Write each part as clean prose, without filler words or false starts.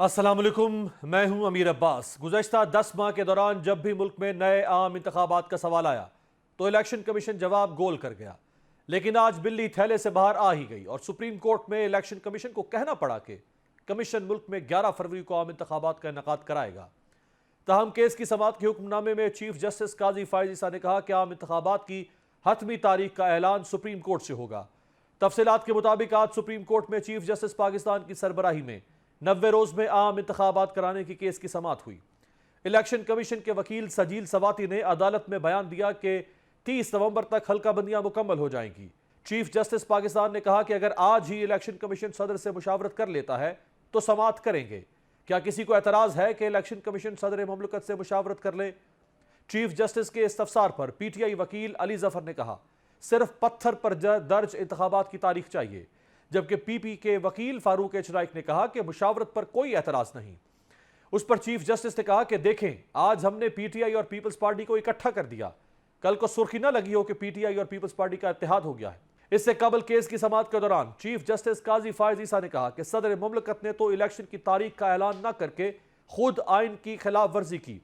अस्सलाम वालेकुम, मैं हूं अमीर अब्बास। गुज़श्ता 10 माह के दौरान जब भी मुल्क में नए आम इंतखाबात का सवाल आया तो इलेक्शन कमीशन जवाब गोल कर गया। लेकिन आज बिल्ली थैले से बाहर आ ही गई और सुप्रीम कोर्ट में इलेक्शन कमीशन को कहना पड़ा कि कमीशन मुल्क में 11 फरवरी को आम इंतखाबात का इनेकाद कराएगा। ताहम केस की समाअत के हुक्मनामे में चीफ जस्टिस काजी फायज ईसा ने कहा कि आम इंतखाबात की हतमी तारीख का ऐलान सुप्रीम कोर्ट से होगा। तफसीलात के मुताबिक आज सुप्रीम कोर्ट में चीफ जस्टिस पाकिस्तान की सरबराही में 90 रोज में आम इंतखाबात कराने की केस की समाअत हुई। इलेक्शन कमीशन के वकील सजील सवाती ने अदालत में बयान दिया कि 30 नवंबर तक हल्काबंदियां मुकम्मल हो जाएंगी। चीफ जस्टिस पाकिस्तान ने कहा कि अगर आज ही इलेक्शन कमीशन सदर से मुशावरत कर लेता है तो समाअत करेंगे। क्या किसी को एतराज है कि इलेक्शन कमीशन सदर मुमलकत से मुशावरत कर ले? चीफ जस्टिस के इस्तफसार पर पीटीआई वकील अली जफर ने कहा सिर्फ पत्थर पर दर्ज इंतखाबात की तारीख चाहिए, जबकि पीपी के वकील फारूक एच नाइक ने कहा कि मुशावरत पर कोई एतराज नहीं। उस पर चीफ जस्टिस ने कहा कि देखें, आज हमने पीटीआई और पीपल्स पार्टी को इकट्ठा कर दिया, कल को सुर्खी ना लगी हो कि पीटीआई और पीपल्स पार्टी का इत्तेहाद हो गया है। इससे कबल केस की समाअत के दौरान चीफ जस्टिस काजी फायज ईसा ने कहा कि सदर मुमलकत ने तो इलेक्शन की तारीख का ऐलान न करके खुद आइन की खिलाफ वर्जी की।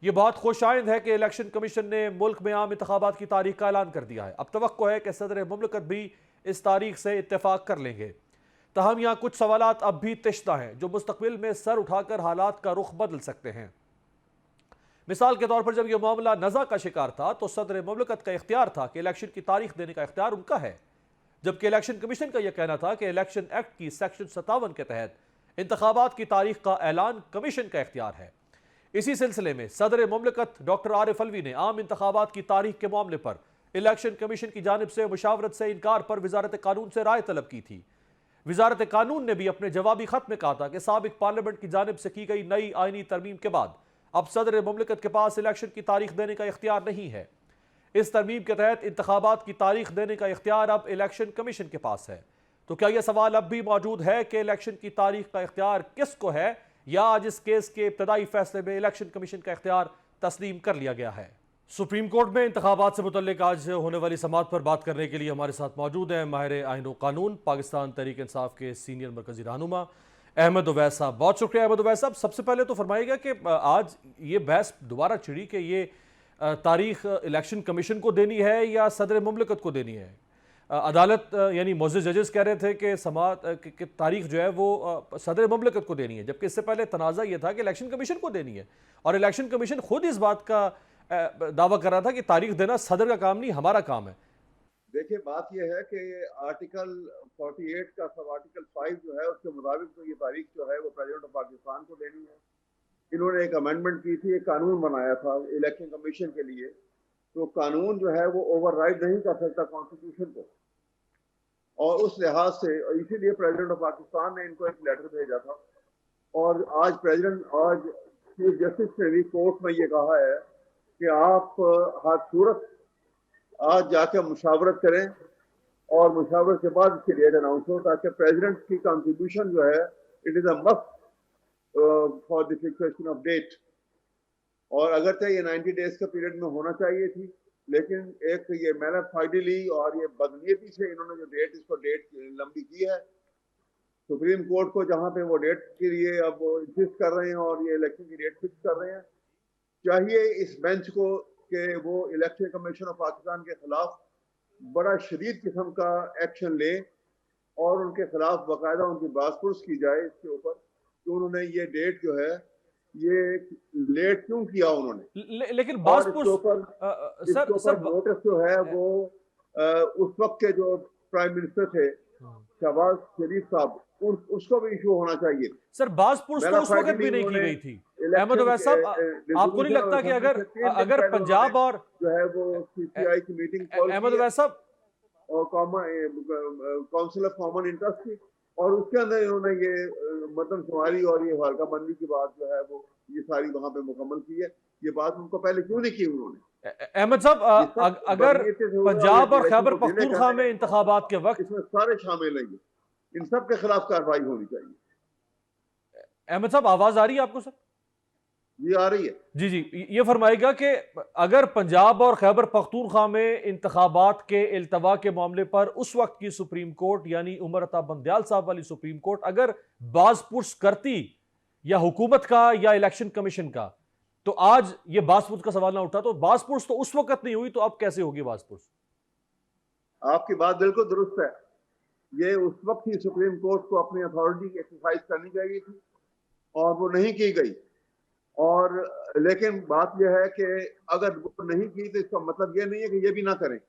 यह बहुत खुशाइंद है कि इलेक्शन कमीशन ने मुल्क में आम इंतखाबात की तारीख का ऐलान कर दिया है। अब तवक्को है कि सदर मुमलकत भी इस तारीख से इत्तेफाक कर लेंगे। तहम यहाँ कुछ सवालात अब भी तिश्ता हैं जो मुस्तकबिल में सर उठाकर हालात का रुख बदल सकते हैं। मिसाल के तौर पर जब यह मामला नज़ा का शिकार था तो सदर मुमलकत का इख्तियार था कि इलेक्शन की तारीख देने का इख्तियार उनका है, जबकि इलेक्शन कमीशन का यह कहना था कि इलेक्शन एक्ट की सेक्शन 57 के तहत इंतखाबात की तारीख का ऐलान कमीशन का इख्तियार है। इसी सिलसिले में सदर मुमलकत डॉक्टर आरिफ अलवी ने आम इंतखाबात की तारीख के मामले पर इलेक्शन कमीशन की जानिब से मुशावरत से इनकार पर वजारत कानून से राय तलब की थी। वजारत कानून ने भी अपने जवाबी खत में कहा था कि साबिक पार्लियामेंट की जानिब से की गई नई आईनी तरमीम के बाद अब सदर मुमलकत के पास इलेक्शन की तारीख देने का इख्तियार नहीं है। इस तरमीम के तहत इंतखाबात की तारीख देने का इख्तियार अब इलेक्शन कमीशन के पास है। तो क्या यह सवाल अब भी मौजूद है कि इलेक्शन की तारीख का इख्तियार किसको है, या आज इस केस के इब्तदाई फैसले में इलेक्शन कमीशन का इख्तियार तस्लीम कर लिया गया है? सुप्रीम कोर्ट में इंतखाबात से मुतल्लिक आज होने वाली समाअत पर बात करने के लिए हमारे साथ मौजूद हैं माहिर आईन व कानून, पाकिस्तान तहरीक इंसाफ के सीनियर मरकजी रहनुमा अहमद उवैस साहब। बहुत शुक्रिया अहमद उवैस साहब। सबसे पहले तो फरमाइएगा कि आज ये बहस दोबारा छिड़ी कि ये तारीख इलेक्शन कमीशन को देनी है या सदर मुमलकत को देनी है। अदालत यानी मोअज़्ज़िज़ जजेस कह रहे थे कि समाअत की तारीख जो है वो सदर मुमलकत को देनी है, जबकि इससे पहले तनाज़ा ये था कि इलेक्शन कमीशन को देनी है, और इलेक्शन कमीशन खुद इस बात का दावा कर रहा था कि तारीख देना सदर का काम नहीं, हमारा काम है। देखिए, बात यह है कि आर्टिकल 48 का सब आर्टिकल 5 जो है उसके मुताबिक तो ये तारीख जो है वो प्रेसिडेंट ऑफ पाकिस्तान को देनी है। इन्होंने एक अमेंडमेंट की थी, एक कानून बनाया था इलेक्शन कमीशन के लिए, तो कानून जो है वो ओवरराइड नहीं कर सकता कॉन्स्टिट्यूशन को, और उस लिहाज से इसीलिए प्रेसिडेंट ऑफ पाकिस्तान ने इनको एक लेटर भेजा था। और आज चीफ जस्टिस ने भी कोर्ट में ये कहा है कि आप हर सूरत आज जाके मुशावरत करें और मुशावरत के बाद इसकी डेट अनाउंस हो, ताकि प्रेसिडेंट की कंट्रीब्यूशन जो है it is a must for the fixation of date. और अगरचे ये 90 डेज का पीरियड में होना चाहिए थी, लेकिन एक ये मैनर फाइडली और ये बदनीयती से इन्होंने जो डेट लंबी की है, सुप्रीम कोर्ट को जहां पे वो डेट के लिए अब वो इंसिस्ट कर रहे हैं और ये इलेक्शन की डेट फिक्स कर रहे हैं, चाहिए इस बेंच को कि वो इलेक्शन कमीशन ऑफ पाकिस्तान के खिलाफ बड़ा शदीद किस्म का एक्शन ले और उनके खिलाफ बाकायदा उनकी बासपुरस की जाए इसके ऊपर कि उन्होंने ये डेट जो है ये लेट क्यों किया उन्होंने। लेकिन इसके ऊपर नोटिस जो है वो उस वक्त के जो प्राइम मिनिस्टर थे शहबाज शरीफ साहब, उसको भी इशू होना चाहिए। सर, बासपुरस तो उस वक्त भी नहीं की गई थी। अहमद उवैस साहब, आपको नहीं लगता कि अगर पंजाब और जो है वो सीसीआई की मीटिंग अहमद उवैस साहब और काउंसिल ऑफ कॉमन इंटरेस्ट की, और उसके अंदर इन्होंने ये मर्दमशुमारी और ये हल्का बंदी की बात जो है वो ये सारी वहां पे मुकम्मल की है। ये बात उनको पहले क्यों नहीं की उन्होंने? अहमद साहब, अगर पंजाब और खैबर पख्तूनख्वा में इंतखाबात के वक्त इसमें सारे शामिल हैं, इन सब के खिलाफ कार्रवाई होनी चाहिए। अहमद साहब, आवाज आ रही है आपको? सर जी आ रही है। जी जी, ये फरमाएगा कि अगर पंजाब और खैबर पख्तूनख्वा में इंतखाबात के इल्तवा के मामले पर उस वक्त की सुप्रीम कोर्ट यानी उमर अता बंदयाल साहब वाली सुप्रीम कोर्ट अगर बाज पुरस करती या हुकूमत का या इलेक्शन कमीशन का, तो आज ये बासपुर्स का सवाल ना उठा। तो बासपुर्स तो उस वक्त नहीं हुई, तो अब कैसे होगी बासपुर्स? आपकी बात बिल्कुल दुरुस्त है। ये उस वक्त ही सुप्रीम कोर्ट को अपनी अथॉरिटी एक्सरसाइज करनी चाहिए थी और वो नहीं की गई। और लेकिन बात यह है कि अगर वो नहीं की तो इसका मतलब ये नहीं है कि ये भी ना करें।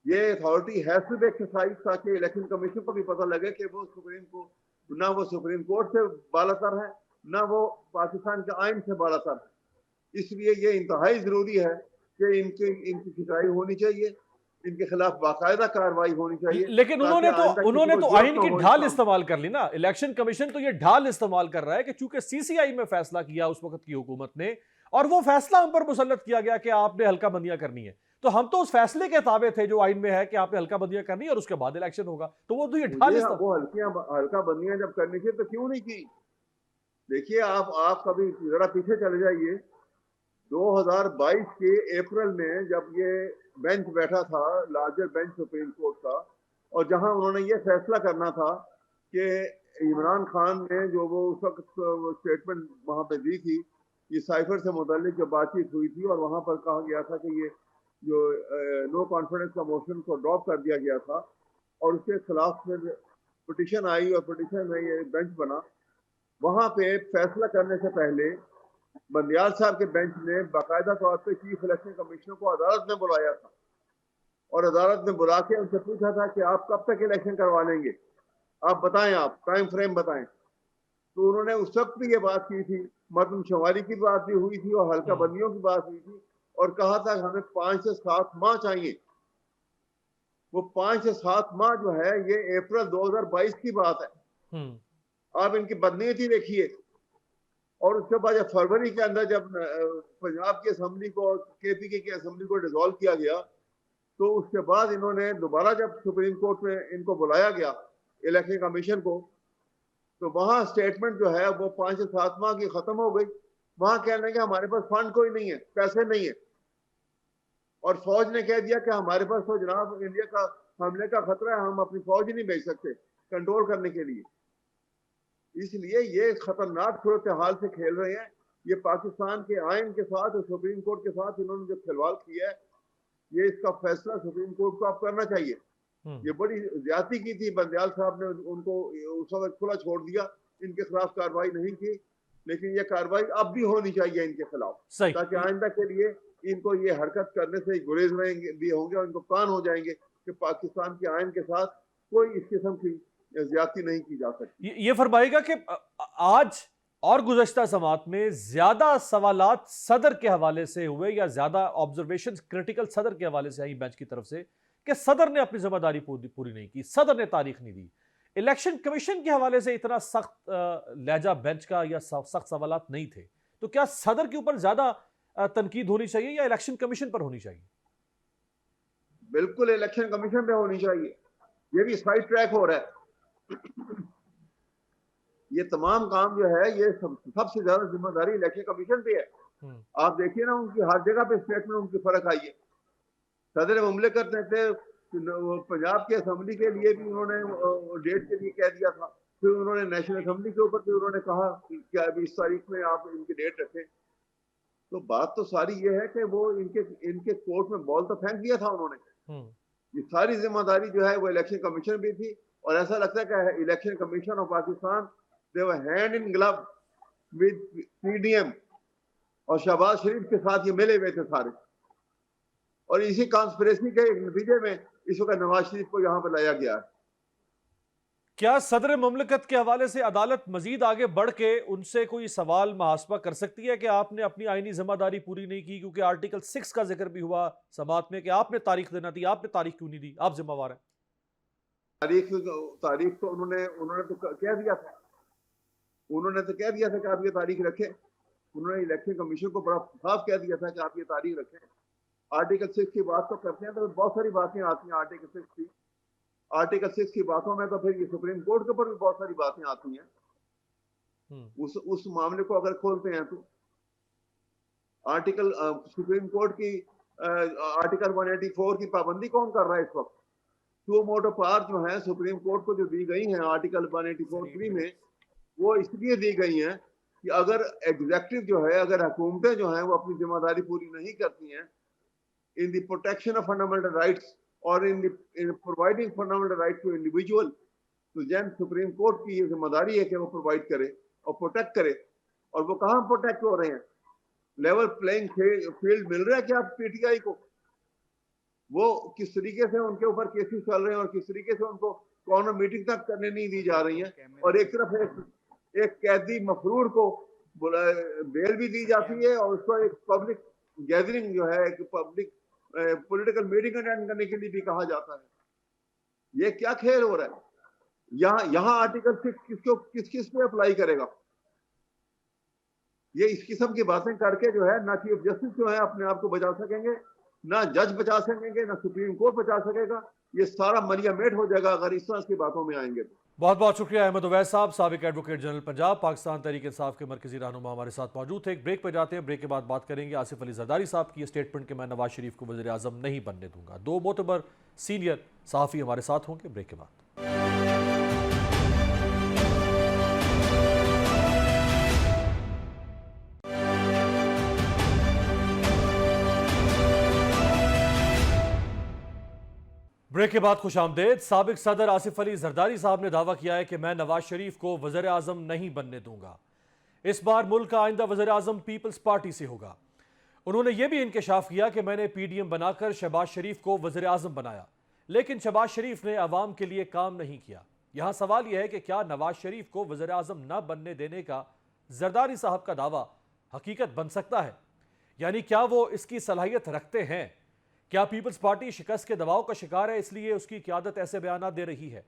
ये authority has to be exercise ताकि इलेक्शन कमीशन को भी पता लगे कि वो सुप्रीम कोर्ट से बालातर है, ना वो पाकिस्तान के आइन से बालातर है। इसलिए ये इंतहाई जरूरी है कि इनकी खिंचाई होनी चाहिए, इनके खिलाफ बाकायदा कार्रवाई होनी चाहिए। लेकिन ताकि उन्होंने को तो जरूरत आइन ना की हो ढाल इस काम इस्तेमाल कर ली ना। इलेक्शन कमीशन तो ये ढाल इस्तेमाल कर रहा है कि चूंकि सीसीआई में फैसला किया उस वक्त की हुकूमत ने, और वो फैसला हम पर मुसल्लत किया गया कि आपने हल्का बंदियां करनी है, तो हम तो उस फैसले के ताबे थे जो आइन में है कि आपने हल्का बंदियां करनी है और उसके बाद इलेक्शन होगा। तो वो तो ये ढाल मुझे वो हल्का बंदियां जब करनी थी तो क्यों नहीं की? देखिए, आप कभी जरा पीछे चले जाइए। 2022 के अप्रैल में जब ये बेंच बैठा था, लार्जर बेंच सुप्रीम कोर्ट का, और जहां उन्होंने ये फैसला करना था कि इमरान खान ने जो वो उस वक्त स्टेटमेंट वहां पे दी थी, ये साइफर से मुतालिक जो बातचीत हुई थी, और वहां पर कहा गया था कि ये जो नो कॉन्फिडेंस का मोशन को ड्रॉप कर दिया गया था, और उसके खिलाफ फिर पिटिशन आई और पिटिशन में ये बेंच बना। वहां पे फैसला करने से पहले बंदियाल साहब के बेंच ने बाकायदा तौर पे चीफ इलेक्शन कमिश्नर को अदालत में बुलाया था, और अदालत में बुला के उनसे पूछा था कि आप कब तक इलेक्शन करवा लेंगे, आप बताएं, आप टाइम फ्रेम बताएं। तो उन्होंने उस वक्त भी ये बात की थी, मर्दमशुमारी की बात भी हुई थी और हल्का बंदियों की बात हुई थी, और कहा था हमें 5 से 7 माह चाहिए। वो 5 से 7 माह जो है ये अप्रैल 2022 की बात है। आप इनकी बदनीयती देखिए। और उसके बाद जब फरवरी के अंदर जब पंजाब की असेंबली को, केपीके की असेंबली को डिसॉल्व किया गया, तो उसके बाद इन्होंने दोबारा जब सुप्रीम कोर्ट में इनको बुलाया गया इलेक्शन कमीशन को, तो वहां स्टेटमेंट जो है वो 5 से 7 माह की खत्म हो गई। वहां कहने लगे हमारे पास फंड कोई नहीं है, पैसे नहीं है, और फौज ने कह दिया कि हमारे पास तो जनाब इंडिया का हमले का खतरा है, हम अपनी फौज ही नहीं भेज सकते कंट्रोल करने के लिए। इसलिए ये खतरनाक सूरत हाल से खेल रहे हैं। ये पाकिस्तान के आइन के साथ और सुप्रीम कोर्ट के साथ इन्होंने जो खिलवाड़ किया है, ये इसका फैसला सुप्रीम कोर्ट को अब करना चाहिए। ये बड़ी ज्यादती की थी। बंदियाल साहब ने उनको उस वक्त खुला छोड़ दिया, इनके खिलाफ कार्रवाई नहीं की, लेकिन ये कार्रवाई अब भी होनी चाहिए इनके खिलाफ, ताकि आइंदा के लिए इनको ये हरकत करने से गुरेज रहेंगे भी होंगे, और इनको कान हो जाएंगे कि पाकिस्तान के आइन के साथ कोई इस किस्म की ज्यादती नहीं की जा सकती। ये फरमाएगा कि आज और गुज़श्ता समात में ज्यादा सवालात सदर के हवाले से हुए, या ज्यादा ऑब्जर्वेशन क्रिटिकल सदर के हवाले से आई बेंच की तरफ से कि सदर ने अपनी जिम्मेदारी पूरी नहीं की, सदर ने तारीख नहीं दी। इलेक्शन कमीशन के हवाले से इतना सख्त लहजा बेंच का या सख्त सवालात नहीं थे, तो क्या सदर के ऊपर ज्यादा तनकीद होनी चाहिए या इलेक्शन कमीशन पर होनी चाहिए? बिल्कुल इलेक्शन कमीशन पे होनी चाहिए। ये भी साइड ट्रैक हो रहा है। ये तमाम काम जो है ये सबसे ज्यादा जिम्मेदारी इलेक्शन कमीशन पे है। आप देखिए ना, उनकी हर जगह पे स्टेटमेंट उनकी फर्क आई है। सदर मुमलिकत ने थे पंजाब की असेंबली के लिए भी उन्होंने डेट के लिए कह दिया था, फिर उन्होंने नेशनल असेंबली के ऊपर भी उन्होंने कहा कि अभी इस तारीख में आप इनकी डेट रखें। तो बात तो सारी ये है कि वो इनके कोर्ट में बॉल तो फेंक दिया था उन्होंने। ये सारी जिम्मेदारी जो है वो इलेक्शन कमीशन भी थी, और ऐसा लगता है कि election commission of Pakistan they were hand in glove with PDM और शहबाज शरीफ के साथ ये मिले हुए थे सारे, और इसी कॉन्स्पिरेसी के नतीजे में इस वक्त नवाज शरीफ को यहां पर लाया गया है। क्या सदर मुमलिकत के हवाले से अदालत मजीद आगे बढ़ के उनसे कोई सवाल मुहासबा कर सकती है कि आपने अपनी आईनी जिम्मेदारी पूरी नहीं की? क्योंकि आर्टिकल 6 का जिक्र भी हुआ समात में कि आपने तारीख देना थी, आपने तारीख क्यों नहीं दी, आप जिम्मेवार हैं। तारीख तो उन्होंने तो कह दिया था, कि आप ये तारीख रखें। उन्होंने इलेक्शन कमीशन को बड़ा साफ कह दिया था कि आप ये तारीख रखें। आर्टिकल 6 की बात तो करते हैं तो बहुत सारी बातें आती हैं आर्टिकल 6 की बातों में, तो फिर ये सुप्रीम कोर्ट के ऊपर भी बहुत सारी बातें आती हैं। उस मामले को अगर खोलते हैं तो सुप्रीम कोर्ट की आर्टिकल 184 की पाबंदी कौन कर रहा है इस वक्त? टू मोटो पावर जो है सुप्रीम कोर्ट को जो दी गई है आर्टिकल 184(3) में, वो इसलिए दी गई हैं कि अगर एग्जेक्टिव जो है, अगर हुकूमतें जो हैं वो अपनी जिम्मेदारी पूरी नहीं करती हैं in the protection of fundamental rights और in providing fundamental rights to individual, तो जैन सुप्रीम कोर्ट की ये जिम्मेदारी है कि वो प्रोवाइड करे और प्रोटेक्ट करे। और वो कहाँ प्रोटेक्ट हो रहे हैं? लेवल प्लेइंग फील्ड मिल रहा है क्या पीटीआई को? वो किस तरीके से उनके ऊपर केसेस चल रहे हैं और किस तरीके से उनको कॉर्नर मीटिंग तक करने नहीं दी जा रही है। और एक तरफ एक कैदी मफरूर को बेल भी दी जाती है और उसको एक पब्लिक गैदरिंग जो है, एक पब्लिक पॉलिटिकल मीटिंग अटेंड करने के लिए भी कहा जाता है। ये क्या खेल हो रहा है? यहाँ आर्टिकल 6 किस किस पे अप्लाई करेगा? ये इस किस्म की बातें करके जो है ना चीफ जस्टिस जो है अपने आप को बचा सकेंगे, ना जज बचा सकेंगे, ना सुप्रीम कोर्ट बचा सकेगा। ये सारा मलिया मेट हो जाएगा अगर इस तरह की बातों में आएंगे तो। बहुत बहुत शुक्रिया अहमद उवैस साहब, साबिक एडवोकेट जनरल पंजाब, पाकिस्तान तहरीक इंसाफ के मरकजी रहनुमा हमारे साथ मौजूद थे। एक ब्रेक पर जाते हैं, ब्रेक के बाद बात करेंगे आसिफ अली जरदारी साहब की स्टेटमेंट कि मैं नवाज शरीफ को वज़ीर आज़म नहीं बनने दूंगा। दो मोतबर सीनियर सहाफ़ी हमारे साथ होंगे ब्रेक के बाद। ब्रेक के बाद खुशामदेद। साबिक सदर आसिफ अली जरदारी साहब ने दावा किया है कि मैं नवाज शरीफ को वज़ीर आज़म नहीं बनने दूंगा। इस बार मुल्क का आइंदा वज़ीर आज़म पीपल्स पार्टी से होगा। उन्होंने यह भी इंकशाफ किया कि मैंने पीडीएम बनाकर शहबाज शरीफ को वज़ीर आज़म बनाया, लेकिन शहबाज शरीफ ने अवाम के लिए काम नहीं किया। यहां सवाल यह है कि क्या नवाज शरीफ को वज़ीर आज़म न बनने देने का जरदारी साहब का दावा हकीकत बन सकता है? यानी क्या वो इसकी सलाहियत रखते हैं? क्या पीपल्स पार्टी शिकस्त के दबाव का शिकार है इसलिए उसकी क़यादत ऐसे बयान दे रही है?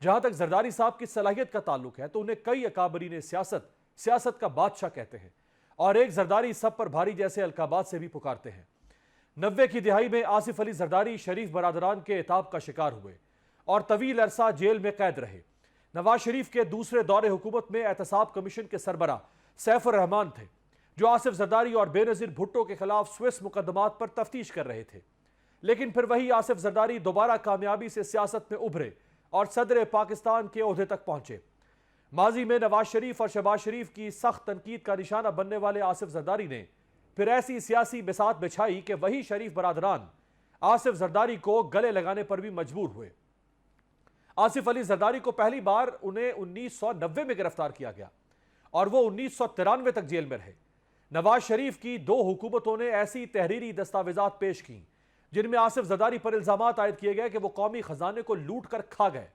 जहां तक जरदारी साहब की सलाहियत का ताल्लुक है तो उन्हें कई अकाबरीन सियासत का बादशाह कहते हैं और एक जरदारी सब पर भारी जैसे अलकाबात से भी पुकारते हैं। 90 की दिहाई में आसिफ अली जरदारी शरीफ बरादरान के इताब का शिकार हुए और तवील अरसा जेल में कैद रहे। नवाज शरीफ के दूसरे दौरे हुकूमत में एहतसाब कमीशन के सरबरा सैफुर रहमान थे, जो आसिफ जरदारी और बेनज़ीर भुट्टो के खिलाफ स्विस मुकदमात पर तफ्तीश कर रहे थे। लेकिन फिर वही आसिफ जरदारी दोबारा कामयाबी से सियासत में उभरे और सदर पाकिस्तान के ओहदे तक पहुंचे। माजी में नवाज शरीफ और शहबाज शरीफ की सख्त तनकीद का निशाना बनने वाले आसिफ जरदारी ने फिर ऐसी सियासी बिसात बिछाई कि वही शरीफ बरादरान आसिफ जरदारी को गले लगाने पर भी मजबूर हुए। आसिफ अली जरदारी को पहली बार उन्हें 1990 में गिरफ्तार किया गया और वो 1993 तक जेल में रहे। नवाज शरीफ की दो हुकूमतों ने ऐसी तहरीरी दस्तावेजात पेश की जिनमें आसिफ जरदारी पर इल्जामात आयद किए गए कि वो कौमी खजाने को लूट कर खा गए।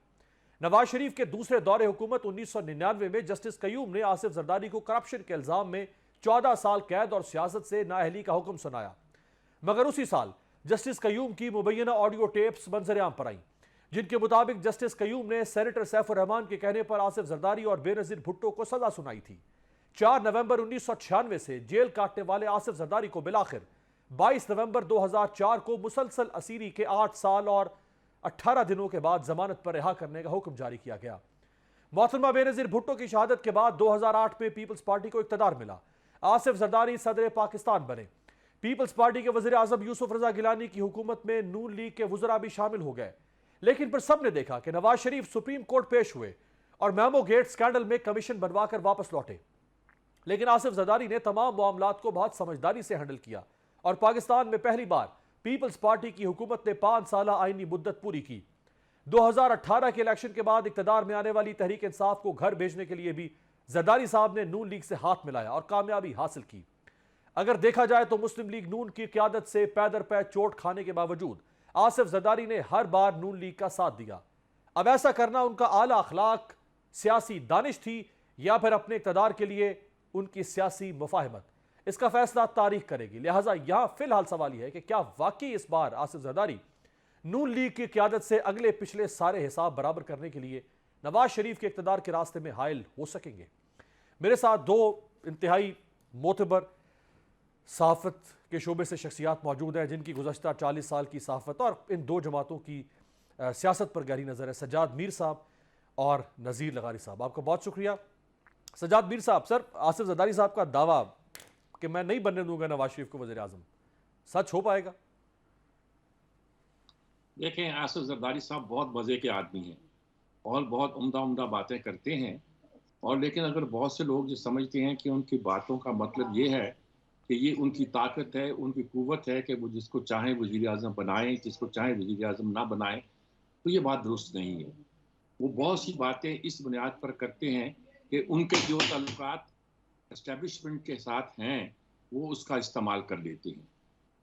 नवाज शरीफ के दूसरे दौरे हुकूमत 1999 में जस्टिस कयूम ने आसिफ जरदारी को करप्शन के इल्जाम में 14 साल कैद और सियासत से नाअहली का हुक्म सुनाया, मगर उसी साल जस्टिस कयूम की मुबैना ऑडियो टेप्स मंजर-ए-आम पर आई, जिनके मुताबिक जस्टिस कयूम ने सेनेटर सैफुर रहमान के कहने पर आसिफ जरदारी और बेनज़ीर भुट्टो को सजा सुनाई थी। 4 नवंबर 1996 से जेल काटने वाले आसिफ जरदारी को बिलाखिर 22 नवंबर 2004 को मुसलसल असीरी के 8 साल और 18 दिनों के बाद जमानत पर रिहा करने का हुक्म जारी किया गया। मोहतरमा बेनज़ीर भुट्टो की शहादत के बाद 2008 में पीपल्स पार्टी को इक़्तिदार मिला। आसिफ जरदारी सदर पाकिस्तान बने। पीपल्स पार्टी के वज़ीर आज़म यूसुफ रज़ा गिलानी की हुकूमत में नून लीग के वज़रा भी शामिल हो गए। लेकिन फिर सबने देखा कि नवाज शरीफ सुप्रीम कोर्ट पेश हुए और मेमो गेट स्कैंडल में कमीशन बनवाकर वापस लौटे। लेकिन आसिफ जरदारी ने तमाम मामलात को बहुत समझदारी से हैंडल किया और पाकिस्तान में पहली बार पीपल्स पार्टी की हुकूमत ने 5 साल आईनी मुद्दत पूरी की। 2018 के इलेक्शन के बाद इक़्तिदार में आने वाली तहरीक इंसाफ को घर भेजने के लिए भी जरदारी साहब ने नून लीग से हाथ मिलाया और कामयाबी हासिल की। अगर देखा जाए तो मुस्लिम लीग नून की क़यादत से पैदर पै चोट खाने के बावजूद आसिफ जरदारी ने हर बार नून लीग का साथ दिया। अब ऐसा करना उनका आला अखलाक, सियासी दानिश थी या फिर अपने इक़्तिदार के लिए उनकी सियासी मुफाहमत, इसका फैसला तारीख करेगी। लिहाजा यहां फिलहाल सवाल यह है कि क्या वाकई इस बार आसिफ जरदारी नून लीग की क़यादत से अगले पिछले सारे हिसाब बराबर करने के लिए नवाज शरीफ के इक़्तिदार के रास्ते में हायल हो सकेंगे? मेरे साथ दो इंतहाई मोतबर सहाफ़त के शोबे से शख्सियात मौजूद हैं जिनकी गुज़श्ता 40 साल की सहाफ़त और इन दो जमातों की सियासत पर गहरी नज़र है। सज्जाद मीर साहब और नज़ीर लगारी साहब, आपका बहुत शुक्रिया। सज्जाद मीर साहब, सर आसिफ जरदारी साहब का दावा कि मैं नहीं बनने दूंगा नवाज शरीफ को वज़ीर आज़म, सच हो पाएगा? देखें, आसिफ जरदारी साहब बहुत मज़े के आदमी हैं और बहुत उम्दा बातें करते हैं, और लेकिन अगर बहुत से लोग जो समझते हैं कि उनकी बातों का मतलब ये है कि ये उनकी ताकत है, उनकी कुव्वत है कि वो जिसको चाहें वज़ीर आज़म बनाएं, जिसको चाहें वज़ीर आज़म ना बनाएं, तो ये बात दुरुस्त नहीं है। वो बहुत सी बातें इस बुनियाद पर करते हैं कि उनके जो ताल्लुकात एस्टेब्लिशमेंट के साथ हैं, वो उसका इस्तेमाल कर लेते हैं।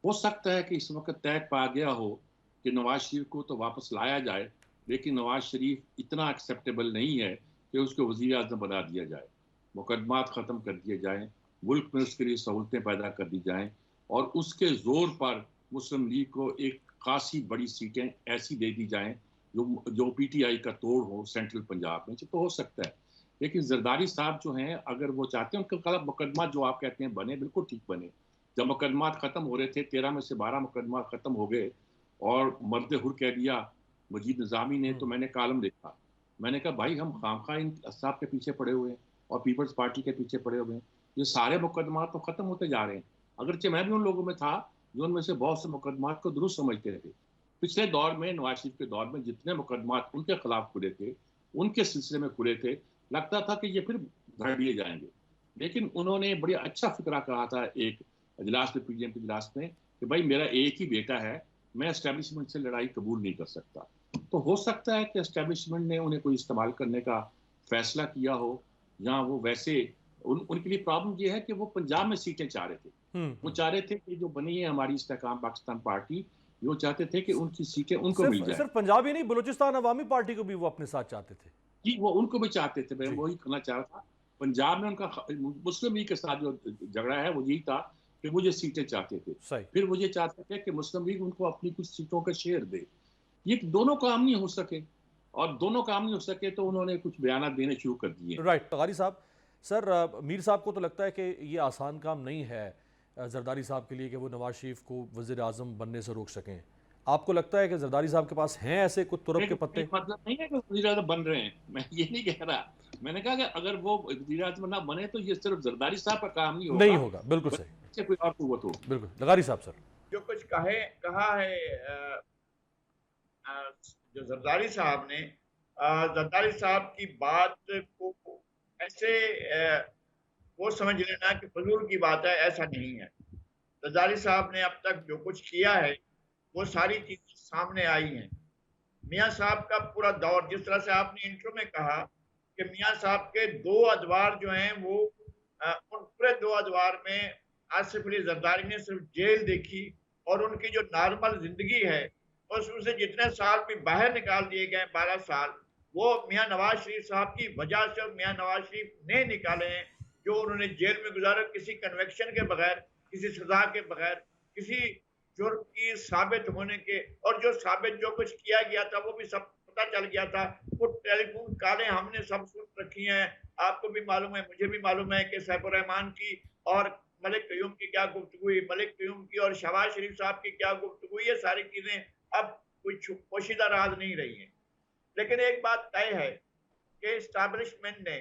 हो सकता है कि इस वक्त तय पा गया हो कि नवाज शरीफ को तो वापस लाया जाए, लेकिन नवाज शरीफ इतना एक्सेप्टेबल नहीं है कि उसको वज़ीर आज़म बना दिया जाए, मुकदमात ख़त्म कर दिए जाएँ, मुल्क में उसके लिए सहूलतें पैदा कर दी जाएँ और उसके ज़ोर पर मुस्लिम लीग को एक खासी बड़ी सीटें ऐसी दे दी जाएँ जो पीटीआई का तोड़ हो सेंट्रल पंजाब में, तो हो सकता है। लेकिन जरदारी साहब जो हैं, अगर वो चाहते हैं, उनका खिलाफ मुकदमा जो आप कहते हैं बने, बिल्कुल ठीक बने। जब मुकदमात ख़त्म हो रहे थे, 13 में से 12 मुकदमा ख़त्म हो गए और मर्द हुर कह दिया मजीद निज़ामी ने, तो मैंने कॉलम लिखा। मैंने कहा भाई हम खामखा इन साहब के पीछे पड़े हुए हैं और पीपल्स पार्टी के पीछे पड़े हुए हैं। ये सारे मुकदमा तो ख़त्म होते जा रहे हैं। अगरचे मैं भी उन लोगों में था जो उनमें से बहुत से मुकदमात को दुरुस्त समझते थे। पिछले दौर में, नवाज शरीफ के दौर में जितने मुकदमात उनके खिलाफ खुले थे, उनके सिलसिले में खुले थे, लगता था कि ये फिर धर दिए जाएंगे। लेकिन उन्होंने बड़ी अच्छा फिक्रा कहा था एक इजलास में, पीडीएम के इजलास में, कि भाई मेरा एक ही बेटा है, मैं एस्टेब्लिशमेंट से लड़ाई कबूल नहीं कर सकता। तो हो सकता है कि एस्टेब्लिशमेंट ने उन्हें कोई इस्तेमाल करने का फैसला किया हो, या वो वैसे उनके लिए प्रॉब्लम ये है कि वो पंजाब में सीटें चाह रहे थे। वो चाह रहे थे कि जो बनी है हमारी इस्तेकाम पाकिस्तान पार्टी, वो चाहते थे कि उनकी सीटें उनको मिल जाए। सिर्फ पंजाब ही नहीं, बलूचिस्तान अवामी पार्टी को भी वो अपने साथ चाहते थे। जी, वो उनको भी चाहते थे, मैं जी। वही कहना चाह रहा था। पंजाब में उनका मुस्लिम लीग के साथ जो झगड़ा है वो यही था कि मुझे सीटें चाहते थे। सही। फिर वो ये चाहते थे कि मुस्लिम लीग उनको अपनी कुछ सीटों का शेयर दे। ये दोनों काम नहीं हो सके, और दोनों काम नहीं हो सके तो उन्होंने कुछ बयान देने शुरू कर दिए। राइट। गारी साहब, सर मीर साहब को तो लगता है कि ये आसान काम नहीं है जरदारी साहब के लिए कि वो नवाज शरीफ को वज़ीर आज़म बनने से रोक सकें। आपको लगता है कि जरदारी साहब के पास हैं ऐसे कुछ तुरप के पत्ते? मतलब नहीं है कि वज़ीर आज़म बन रहे हैं, मैं ये नहीं कह रहा। मैंने कहा कि अगर वो वज़ीर आज़म ना बने तो ये सिर्फ जरदारी साहब का काम नहीं नहीं होगा, होगा, बिल्कुल सही। बल्कि कोई और कुव्वत होगी। बिल्कुल। लगारी साहब सर। जो कुछ कहा है जो जरदारी साहब ने, जरदारी साहब की बात को ऐसे वो समझ लेना कि फजूल की बात है, ऐसा नहीं है। जरदारी साहब ने अब तक जो कुछ किया है वो सारी चीजें सामने आई हैं। मियाँ साहब का पूरा दौर, जिस तरह से आपने इंट्रो में कहा कि मियाँ साहब के दो अदवार जो हैं वो उन पूरे दो अदवार में आसिफ अली जरदारी ने सिर्फ जेल देखी, और उनकी जो नॉर्मल जिंदगी है उसमें से जितने साल भी बाहर निकाल दिए गए, 12 साल, वो मियाँ नवाज शरीफ साहब की वजह से और मियाँ नवाज शरीफ ने निकाले हैं, जो उन्होंने जेल में गुजारा किसी कन्वेक्शन के बगैर, किसी सजा के बगैर, किसी जुर्म की साबित होने के, और जो साबित जो कुछ किया गया था वो भी सब पता चल गया था। वो टेलीफोन कॉलें हमने सब सुन रखी हैं, आपको भी मालूम है, मुझे भी मालूम है कि सैफुर रहमान की और मलिक कयूम की क्या गुफ्तगू हुई, मलिक कयूम की और शहबाज शरीफ साहब की क्या गुफ्तगू हुई, ये सारी चीजें अब कोई पोशीदा राज नहीं रही है। लेकिन एक बात तय है कि एस्टैब्लिशमेंट ने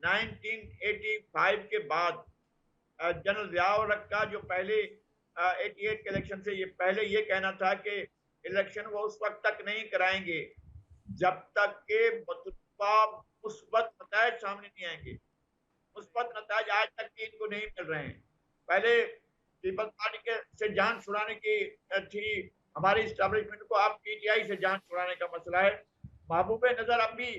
1985 के बाद जनरल ज़ियाउर हक का जो पहले 88 के इलेक्शन से ये पहले ये कहना था कि इलेक्शन वो उस वक्त तक नहीं कराएंगे जब तक के मुस्बत नतायज सामने नहीं आएंगे। मुस्बत नतायज आज तक भी इनको नहीं मिल रहे हैं। पहले पीपल्स पार्टी के से जान छुड़ाने की थी हमारी इस्टेब्लिशमेंट को, अब पीटीआई से जान छुड़ाने का मसला है। महबूब नजर अब भी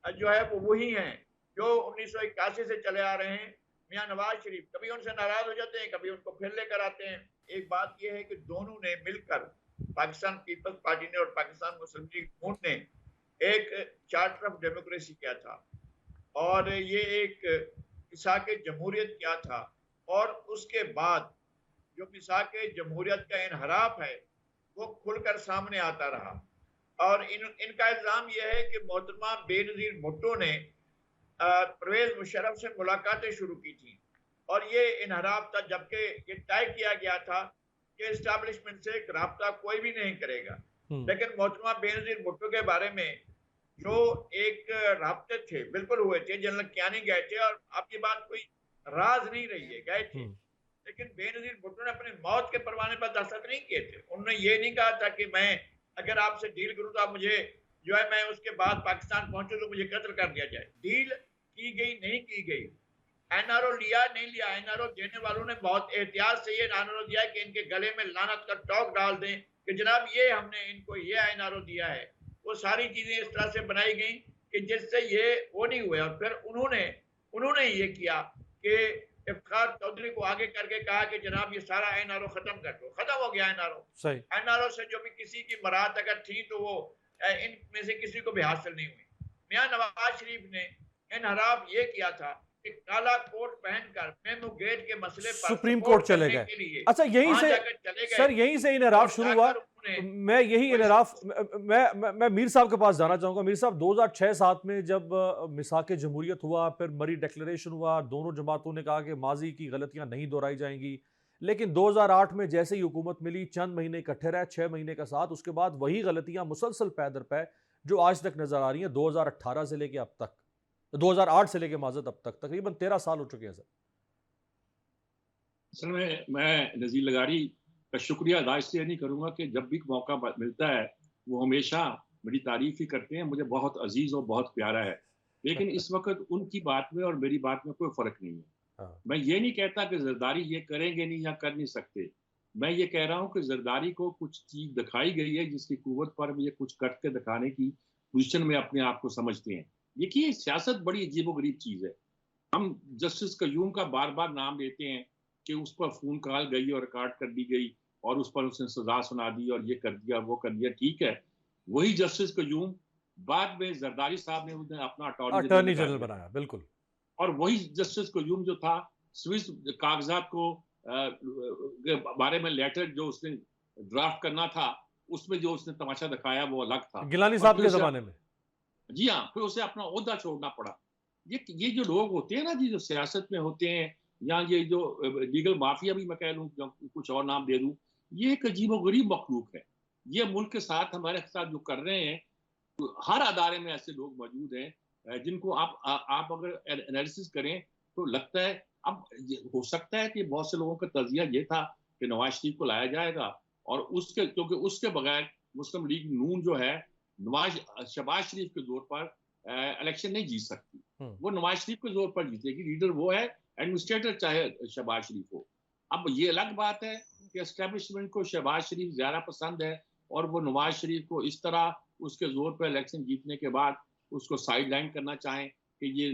जो है वो वही हैं जो 1981 से चले आ रहे हैं। मियाँ नवाज शरीफ कभी उनसे नाराज हो जाते हैं, कभी उनको फिर लेकर आते हैं। एक बात यह है कि दोनों ने मिलकर, पाकिस्तान पीपल्स पार्टी ने और पाकिस्तान मुस्लिम लीग नून ने एक चार्टर ऑफ डेमोक्रेसी किया था, और ये एक मिसाक जमहूरियत किया था, और उसके बाद जो मिसाक जमहूरियत का इनहराफ है वो खुलकर सामने आता रहा। और इनका इल्जाम यह है कि मोहतरमा बेनजीर भुट्टो ने परवेज मुशर्रफ से मुलाकातें शुरू की थी, और ये इनहराफ था, जबकि ये तय किया गया था कि एस्टैब्लिशमेंट से एक राब्ता कोई भी नहीं करेगा। लेकिन मोहतरमा बेनजीर भुट्टो के बारे में जो एक राब्ते थे बिल्कुल हुए थे, जनरल कियानी गए थे, और अब ये बात कोई राज नहीं रही है, गए थे। लेकिन बेनजीर भुट्टो ने अपनी मौत के परवाने पर दस्तखत नहीं किए थे। उन्होंने ये नहीं कहा था कि मैं अगर आपसे डील करूं तो आप मुझे जो है मैं उसके बाद पाकिस्तान पहुंचूं तो मुझे कत्ल कर दिया जाए। डील की गई नहीं की गई। एनआरओ लिया नहीं लिया, एनआरओ देने वालों ने बहुत एहतियात से ये एनआरओ दिया कि इनके गले में लानत का टोक डाल दें कि जनाब ये हमने इनको ये एनआरओ दिया है। वो सारी चीजें इस तरह से बनाई गई कि जिससे ये वो नहीं हुए। और फिर उन्होंने ये किया कि इफ्तिखार चौधरी को आगे करके कहा कि जनाब ये सारा एनआरओ खत्म कर दो। खत्म हो गया एनआरओ। सही। एनआरओ से जो भी किसी की मराद अगर थी तो वो इनमें से किसी को भी हासिल नहीं हुई। मियां नवाज शरीफ ने इनहराफ ये किया था कि काला कोट पहनकर मेमू गेट के मसले पर सुप्रीम कोर्ट चले करने गए। के लिए अच्छा, यहीं वहां से जाकर चले गए सर, यहीं से इनहराफ और शुरू हुआ। जाकर उन्होंने मैं यही वो इस- इनहराफ मैं मीर साहब के पास जाना चाहूंगा। मीर साहब, 2006-7 में जब मिसाक जमहूरियत हुआ, फिर मरी डिक्लेरेशन हुआ, दोनों जमातों ने कहा कि माजी की गलतियां नहीं दोहराई जाएंगी। लेकिन 2008 में जैसे ही हुकूमत मिली, चंद महीने इकट्ठे रहे, 6 महीने का साथ, उसके बाद वही गलतियां मुसलसल पै दर पै जो आज तक नजर आ रही हैं, 2018 से लेके अब तक, 2008 से लेके माजद अब तक तकरीबन 13 साल हो चुके हैं सर। असल में मैं नज़ीर लगारी का शुक्रिया अदा इसलिए नहीं करूँगा कि जब भी मौका मिलता है वो हमेशा मेरी तारीफ ही करते हैं, मुझे बहुत अजीज़ और बहुत प्यारा है। लेकिन इस वक्त उनकी बात में और मेरी बात में कोई फ़र्क नहीं है। हाँ। मैं ये नहीं कहता कि जरदारी ये करेंगे नहीं या कर नहीं सकते। मैं ये कह रहा हूँ कि जरदारी को कुछ चीज़ दिखाई गई है जिसकी कुव्वत पर ये कुछ कट के दिखाने की पोजीशन में अपने आप को समझते हैं। देखिए, सियासत बड़ी अजीबोगरीब चीज़ है। हम जस्टिस कयूम का बार बार नाम लेते हैं कि उस पर फोन कॉल गई और रिकॉर्ड कर दी गई और उस पर उसने सजा सुना दी और ये कर दिया वो कर दिया। ठीक है, वही जस्टिस कयूम बाद में जरदारी साहब ने उन्हें अपना अटॉर्नी जनरल बनाया, बिल्कुल। और वही जस्टिस कयूम जो था, स्विस कागजात को के बारे में लेटर जो उसने ड्राफ्ट करना था, उसमें जो उसने तमाशा दिखाया वो अलग था। गिलानी और साहब फिर के उसे जमाने में। जी हाँ, फिर उसे अपना ओहदा छोड़ना पड़ा। ये जो लोग होते हैं ना जी, जो सियासत में होते हैं, या ये जो लीगल माफिया भी मैं कह लूँ, कुछ और नाम दे दूँ, ये एक अजीबोगरीब मखलूक है। ये मुल्क के साथ हमारे साथ जो कर रहे हैं, तो हर अदारे में ऐसे लोग मौजूद हैं जिनको आप अगर एनालिसिस करें तो लगता है अब हो सकता है कि बहुत से लोगों का तजिया ये था कि नवाज शरीफ को लाया जाएगा और उसके क्योंकि उसके बगैर मुस्लिम लीग नून जो है शहबाज शरीफ के जोर पर इलेक्शन नहीं जीत सकती। वो नवाज शरीफ के जोर पर जीतेगी। लीडर वो है, एडमिनिस्ट्रेटर चाहे शहबाज शरीफ हो। अब ये अलग बात है कि एस्टेब्लिशमेंट को शहबाज शरीफ ज्यादा पसंद है और वो नवाज शरीफ को इस तरह उसके जोर पर इलेक्शन जीतने के बाद उसको साइड लाइन करना चाहें कि ये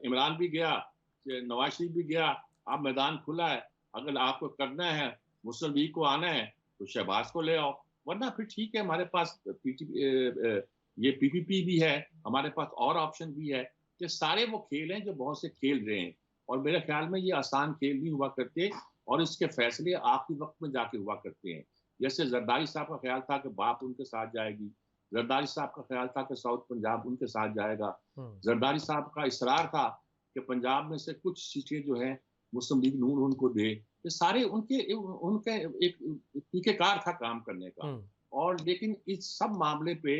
इमरान भी गया, नवाज शरीफ भी गया, अब मैदान खुला है, अगर आपको करना है, मुस्लिम लीग को आना है तो शहबाज को ले आओ, वरना फिर ठीक है हमारे पास ये पीपीपी भी है, हमारे पास और ऑप्शन भी है। ये सारे वो खेल हैं जो बहुत से खेल रहे हैं और मेरे ख्याल में ये आसान खेल नहीं हुआ करते और इसके फैसले आखिरी वक्त में जाके हुआ करते हैं। जैसे जरदारी साहब का ख्याल था कि बाप उनके साथ जाएगी, जरदारी साहब का ख्याल था कि साउथ पंजाब उनके साथ जाएगा, जरदारी साहब का इसरार था कि पंजाब में से कुछ सीटें जो है मुस्लिम लीग नून उनको दे। ये सारे उनके एक तरीकेकार था काम करने का। और लेकिन इस सब मामले पे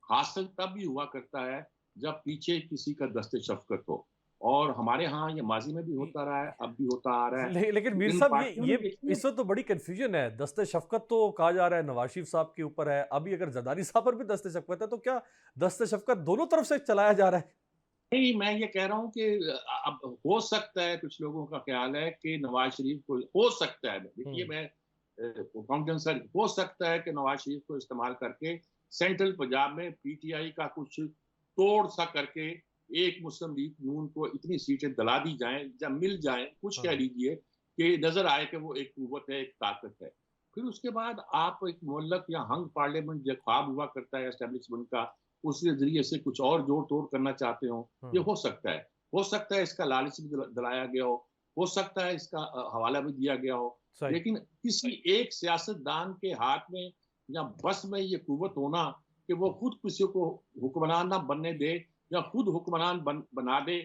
हासिल तब भी हुआ करता है जब पीछे किसी का दस्ते शफकत हो, और हमारे यहाँ ये माजी में भी होता रहा है, अब भी होता आ रहा है। लेकिन मीर साहब, ये इस वक्त तो बड़ी कंफ्यूजन है। दस्ते शफकत तो कहा जा रहा है नवाज शरीफ साहब के ऊपर है, अभी अगर जरदारी साहब पर भी दस्ते शफकत है तो क्या दस्ते शफकत दोनों तरफ से चलाया जा रहा है? नहीं, मैं ये कह रहा हूँ कि अब हो सकता है, कुछ लोगों का ख्याल है कि नवाज शरीफ को हो सकता है, देखिए मैं कॉन्फिडेंस हो सकता है कि नवाज शरीफ को इस्तेमाल करके सेंट्रल पंजाब में पीटीआई का कुछ तोड़ सा करके एक मुस्लिम लीग नून को इतनी सीटें दिला दी जाएं या मिल जाएं, कुछ कह लीजिए कि नजर आए कि वो एक कुव्वत है, एक ताकत है। फिर उसके बाद आप एक मुल्लक या हंग पार्लियामेंट जो ख्वाब हुआ करता है एस्टेब्लिशमेंट का, उसके जरिए से कुछ और जोड़ तोड़ करना चाहते हो, ये हो सकता है। हो सकता है इसका लालच भी दिलाया गया हो सकता है इसका हवाला भी दिया गया हो, लेकिन किसी एक सियासतदान के हाथ में या बस में ये कुव्वत होना कि वो खुद किसी को हुक्मरान ना बनने दे या खुद हुक्मरान बना दे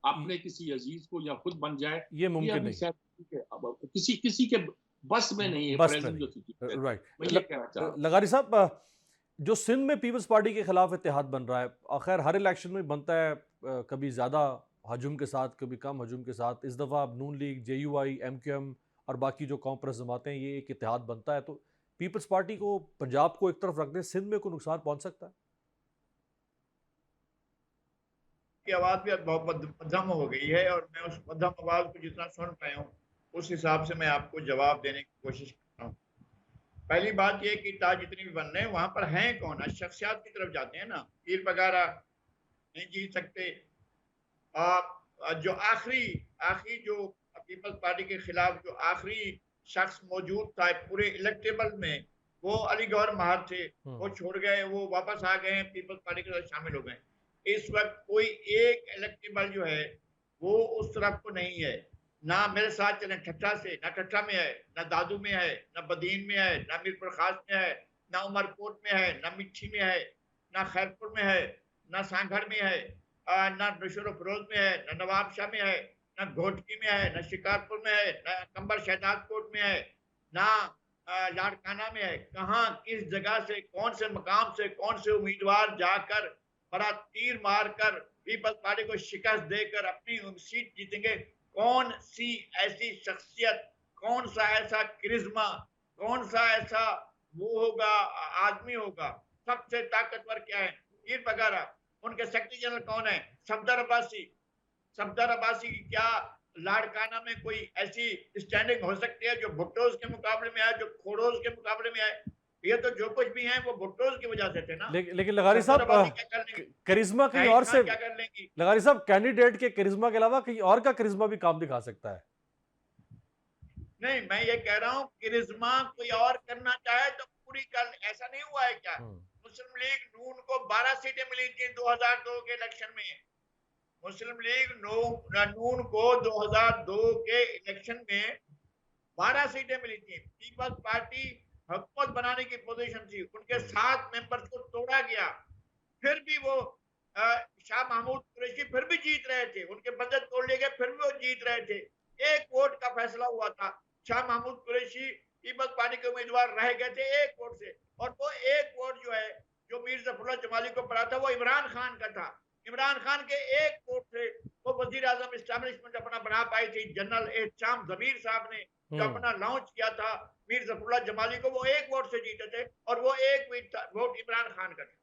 अपने किसी अजीज को या खुद बन जाए, ये मुमकिन नहीं, किसी के बस में नहीं है। प्रेजेंट जो सिचुएशन, राइट। मैं ये कहना चाह रहा हूं। लगारी साहब, जो सिंध में पीपल्स पार्टी के खिलाफ इत्तेहाद बन रहा है, आखिर हर इलेक्शन में बनता है, कभी ज़्यादा हजूम के साथ कभी कम हजूम के साथ। इस दफ़ा अब नून लीग, JUI, MQM और बाकी जो कॉम्प्रेस जमातें हैं, ये एक इत्तेहाद बनता है, तो पीपल्स पार्टी को पंजाब को एक तरफ रख दें, सिंध में कोई नुकसान पहुंच सकता है? की आवाज़ भी अब बहुत मध्यम हो गई है और मैं उस मध्यम आवाज़ को जितना सुन पाया हूँ उस हिसाब से मैं आपको जवाब देने की कोशिश करता हूँ। पहली बात ये कि ताज जितनी भी बन रहे हैं वहां पर हैं कौन? शख्सियात की तरफ जाते हैं ना, पीर वगैरह नहीं जीत सकते। जो आखिरी आखिरी जो पीपल्स पार्टी के खिलाफ जो आखिरी शख्स मौजूद था पूरे इलेक्टेबल में, वो अली गौहर महार थे। वो छोड़ गए, वो वापस आ गए, पीपल्स पार्टी के साथ शामिल हो गए। इस वक्त कोई एक इलेक्टेबल जो है वो उस तरफ को नहीं है। ना मेरे साथ चले ठट्ठा से, ना ठट्ठा में है, ना दादू में है, ना बदीन में है, ना मीरपुर खास में है, ना उमरकोट में है, ना मिट्ठी में है, ना खैरपुर में है, ना सांगढ़ में है, ना नशोर फरोज में है, ना नवाबशाह में है, ना घोटकी में है, ना शिकारपुर में है, ना कंबर शहजादकोट में है, ना लाड़काना में है। कहाँ किस जगह से कौन से मकाम से कौन से उम्मीदवार जाकर बड़ा तीर मारकर पीपल्स पार्टी को शिकस्त देकर अपनी सीट जीतेंगे? कौन सी ऐसी शख्सियत, कौन सा ऐसा करिश्मा, कौन सा ऐसा वो होगा आदमी होगा? सबसे ताकतवर क्या है? पीर वगैरह। उनके सेक्रेटरी जनरल कौन है? सफदर अब्बासी। सफदर अब्बासी की क्या लाड़काना में कोई ऐसी स्टैंडिंग हो सकती है जो भुट्टोज के मुकाबले में आए, जो खोड़ोज के मुकाबले में आए? ये तो जो कुछ भी हैं वो भुट्टोज की वजह से थे ना। लेकिन लगारी साहब, करिश्मा कहीं और से, क्या कर लेंगी? लगारी साहब, कैंडिडेट के करिश्मा के अलावा कहीं और का करिश्मा भी काम दिखा सकता है। नहीं, मैं ये कह रहा हूँ करिश्मा कोई और करना चाहे तो पूरी कर। ऐसा नहीं हुआ है क्या? मुस्लिम लीग नून को 12 सीटें मिली थी 2002 के इलेक्शन में। मुस्लिम लीग नून को 2002 के इलेक्शन में 12 सीटें मिली थी। पीपल्स पार्टी हुकूमत बनाने की पोजीशन थी, उनके 7 मेंबर्स को तोड़ा गया, फिर भी वो शाह महमूद कुरैशी फिर भी जीत रहे थे। उनके बंदे तोड़ लिए गए, फिर भी वो जीत रहे थे। एक वोट का फैसला हुआ था। शाह महमूद कुरैशी पीपल्स पार्टी के उम्मीदवार रह गए थे एक वोट से, और वो एक वोट जो है जो मीर जफरुल्लाह जमाली को पड़ा था वो इमरान खान का था। इमरान खान के एक वोट से वो वजीर आजम इस्टेब्लिशमेंट अपना बना पाई थी। जनरल एहतशाम जमीर साहब ने जो अपना लॉन्च किया था मीर जफरुल्लाह जमाली को, वो एक वोट से जीते थे और वो एक वोट इमरान खान का था।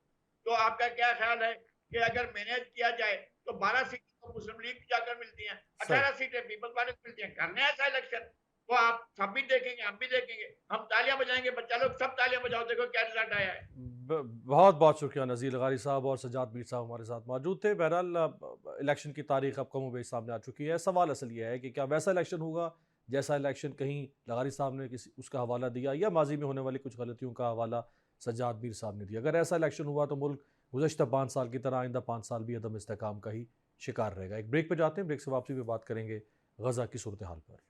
तो आपका क्या ख्याल है कि अगर मैनेज किया जाए तो 12 सीटें तो मुस्लिम लीग की जाकर मिलती हैं, 18 सीटें पीपल्स पार्टी को मिलती हैं? करने ऐसा इलेक्शन वो आप सब भी देखेंगे, हम भी देखेंगे, हम तालियां बजाएंगे, बच्चा लोग सब तालियां बजाओ, देखो क्या रिजल्ट आया है। बहुत बहुत शुक्रिया नज़ीर लगारी साहब और सज्जाद मीर साहब हमारे साथ मौजूद थे। बहरहाल इलेक्शन की तारीख अब कम बेश सामने आ चुकी है। सवाल असल ये है कि क्या वैसा इलेक्शन होगा जैसा इलेक्शन कहीं लगारी साहब ने किसी उसका हवाला दिया, या माजी में होने वाली कुछ गलतियों का हवाला सज्जाद मीर साहब ने दिया? अगर ऐसा इलेक्शन हुआ तो मुल्क गुज़श्ता 5 साल की तरह आइंदा 5 साल भी अदम इस्तेकाम का ही शिकार रहेगा। एक ब्रेक पर जाते हैं, ब्रेक से वापसी में बात करेंगे गजा की सूरत हाल पर।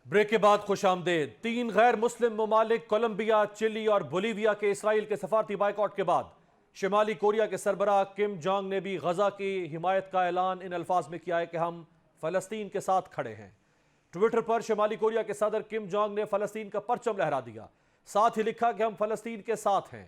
ब्रेक के बाद खुश आमदेद। 3 गैर मुस्लिम ममालिक कोलंबिया, चिली और बोलीविया के इसराइल के सफारती बाइकआउट के बाद शिमाली कोरिया के सरबराह किम जोंग ने भी गजा की हिमायत का ऐलान इन अल्फाज में किया है कि हम फलस्तीन के साथ खड़े हैं। ट्विटर पर शिमाली कोरिया के सदर किम जोंग ने फलस्तीन का परचम लहरा दिया, साथ ही लिखा कि हम फलस्तीन के साथ हैं।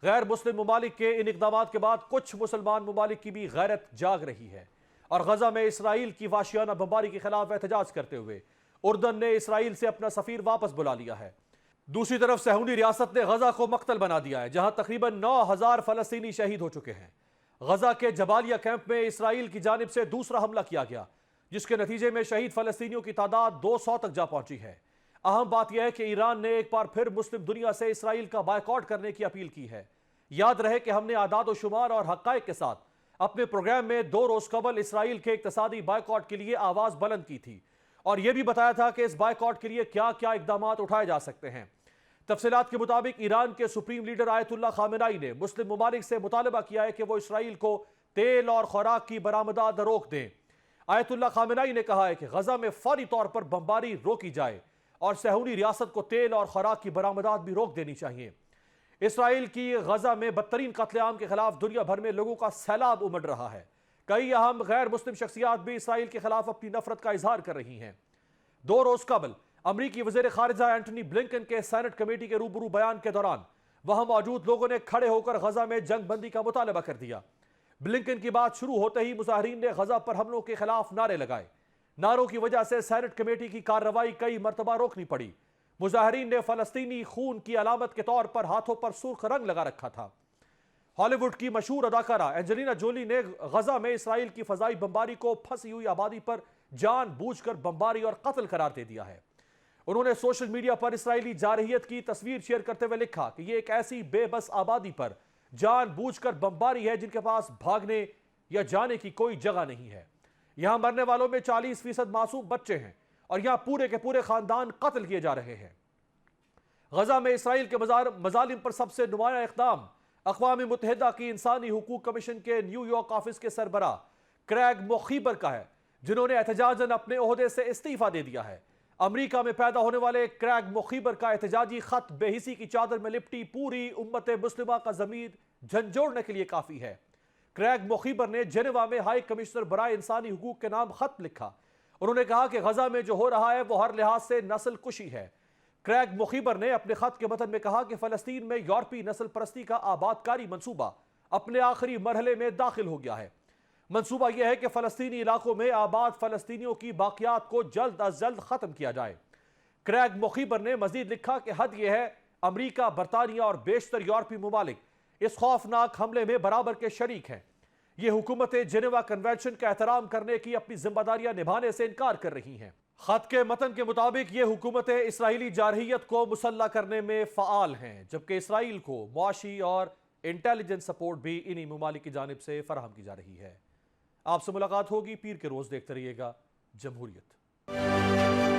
गैर मुस्लिम ममालिक के इन इकदाम के बाद कुछ मुसलमान ममालिक की भी गैरत जाग रही है और गजा में इसराइल की वाशियाना बमबारी के खिलाफ एहतजाज करते हुए उर्दन ने इसराइल से अपना सफीर वापस बुला लिया है। दूसरी तरफ सहूनी रियासत ने गजा को मकतल बना दिया है, जहां तकरीबन 9000 फलस्तीनी शहीद हो चुके हैं। गजा के जबालिया कैंप में इसराइल की जानिब से दूसरा हमला किया गया, जिसके नतीजे में शहीद फलस्तीनियों की तादाद 200 तक जा पहुंची है। अहम बात यह है कि ईरान ने एक बार फिर मुस्लिम दुनिया से इसराइल का बायकॉट करने की अपील की है। याद रहे कि हमने आदाद शुमार और हक़ाइक़ के साथ अपने प्रोग्राम में 2 रोज कबल इसराइल के इक़्तिसादी बायकॉट के लिए आवाज बुलंद की थी और यह भी बताया था कि इस बायकॉट के लिए क्या क्या इकदाम उठाए जा सकते हैं। तफसीलात के मुताबिक ईरान के सुप्रीम लीडर आयतुल्लाह खामेनाई ने मुस्लिम ममालिक से मुतालबा किया है कि वो इसराइल को तेल और खुराक की बरामदात रोक दें। आयतुल्लाह खामेनाई ने कहा है कि गजा में फौरी तौर पर बमबारी रोकी जाए और सहूनी रियासत को तेल और खुराक की बरामदात भी रोक देनी चाहिए। इसराइल की गजा में बदतरीन कत्लेआम के खिलाफ दुनिया भर में लोगों का सैलाब उमड़ रहा है। कई अहम गैर मुस्लिम शख्सियात भी इसराइल के खिलाफ अपनी नफरत का इजहार कर रही हैं। 2 रोज कबल अमरीकी वज़ीर खारिजा एंटनी ब्लिंकन के सेनेट कमेटी के रूबरू बयान के दौरान वहां मौजूद लोगों ने खड़े होकर गजा में जंग बंदी का मुतालबा कर दिया। ब्लिंकन की बात शुरू होते ही मुजाहिरीन ने गजा पर हमलों के खिलाफ नारे लगाए। नारों की वजह से सेनेट कमेटी की कार्रवाई कई मरतबा रोकनी पड़ी। मुजाहिरीन ने फलस्तीनी खून की अलामत के तौर पर हाथों पर सुर्ख रंग लगा रखा था। हॉलीवुड की मशहूर अदाकारा एंजेलिना जोली ने गजा में इसराइल की फजाई बमबारी को फंसी हुई आबादी पर जानबूझकर बमबारी और कत्ल करार दे दिया है। उन्होंने सोशल मीडिया पर इसराइली जारहियत की तस्वीर शेयर करते हुए लिखा कि यह एक ऐसी बेबस आबादी पर जानबूझकर बमबारी है जिनके पास भागने या जाने की कोई जगह नहीं है। यहां मरने वालों में 40% मासूम बच्चे हैं और यहां पूरे के पूरे खानदान कत्ल किए जा रहे हैं। गजा में इसराइल के मजालिम पर सबसे नुमाया इक़दाम अक़वाम मुत्तहिदा की इंसानी हुकूक कमीशन के न्यूयॉर्क ऑफिस के सरबराह क्रैग मोखीबर का है, जिन्होंने एहतजाजन अपने ओहदे से इस्तीफा दे दिया है। अमेरिका में पैदा होने वाले क्रैग मोखीबर का एहतजाजी खत बेहिसी की चादर में लिपटी पूरी उम्मत मुस्लिमा का ज़मीर झंझोड़ने के लिए काफी है। क्रैग मोखीबर ने जेनेवा में हाई कमिश्नर बराए इंसानी हुकूक के नाम खत लिखा। उन्होंने कहा कि गजा में जो हो रहा है वो हर लिहाज से नस्ल कुशी है। क्रैग मोखीबर ने अपने खत के मतन में कहा कि फलस्तीन में यूरोपी नस्ल परस्ती का आबादकारी मंसूबा अपने आखिरी मरहले में दाखिल हो गया है। मंसूबा यह है कि फलस्तीनी इलाकों में आबाद फलस्तीनियों की बाकियात को जल्द अज जल्द खत्म किया जाए। क्रैग मोखीबर ने मजीद लिखा कि हद यह है अमरीका, बरतानिया और बेशतर यूरोपी मुमालिक इस खौफनाक हमले में बराबर के शरीक हैं। ये हुकूमतें जेनेवा कन्वेंशन का एहतराम करने की अपनी जिम्मेदारियां निभाने से इनकार कर रही हैं। खत के मतन के मुताबिक ये हुकूमतें इसराइली जारहियत को मुसल्ला करने में फ़आल हैं, जबकि इसराइल को मुआशी और इंटेलिजेंस सपोर्ट भी इन्हीं मुमालिक की जानिब से फराहम की जा रही है। आपसे मुलाकात होगी पीर के रोज़। देखते रहिएगा जमहूरियत।